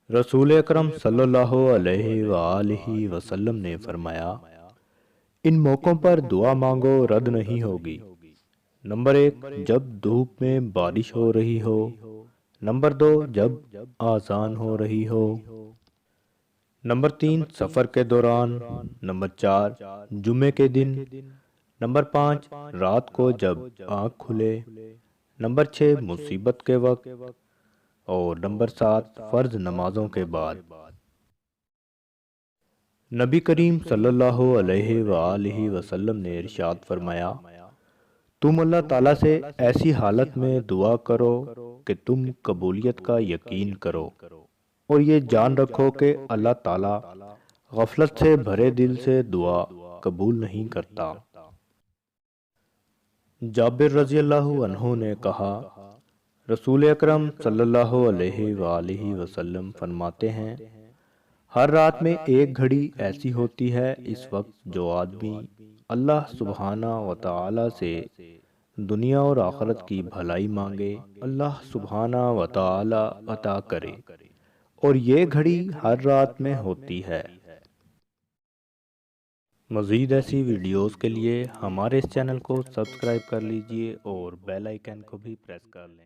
رسول اکرم صلی اللہ علیہ وآلہ وسلم نے فرمایا، ان موقعوں پر دعا مانگو رد نہیں ہوگی۔ نمبر 1، جب دھوپ میں بارش ہو رہی ہو۔ نمبر 2، جب آذان ہو رہی ہو۔ نمبر 3، سفر کے دوران۔ نمبر 4، جمعے کے دن۔ نمبر 5، رات کو جب آنکھ کھلے۔ نمبر 6، مصیبت کے وقت۔ اور نمبر 7، فرض نمازوں کے بعد۔ نبی کریم صلی اللہ علیہ وآلہ وسلم نے ارشاد فرمایا، تم اللہ تعالیٰ سے ایسی حالت میں دعا کرو کہ تم قبولیت کا یقین کرو، اور یہ جان رکھو کہ اللہ تعالیٰ غفلت سے بھرے دل سے دعا قبول نہیں کرتا۔ جابر رضی اللہ عنہ نے کہا، رسول اکرم صلی اللہ علیہ وآلہ وسلم فرماتے ہیں، ہر رات میں ایک گھڑی ایسی ہوتی ہے اس وقت جو آدمی اللہ سبحانہ وتعالی سے دنیا اور آخرت کی بھلائی مانگے، اللہ سبحانہ وتعالی عطا کرے، اور یہ گھڑی ہر رات میں ہوتی ہے۔ مزید ایسی ویڈیوز کے لیے ہمارے اس چینل کو سبسکرائب کر لیجئے اور بیل آئیکن کو بھی پریس کر لیں۔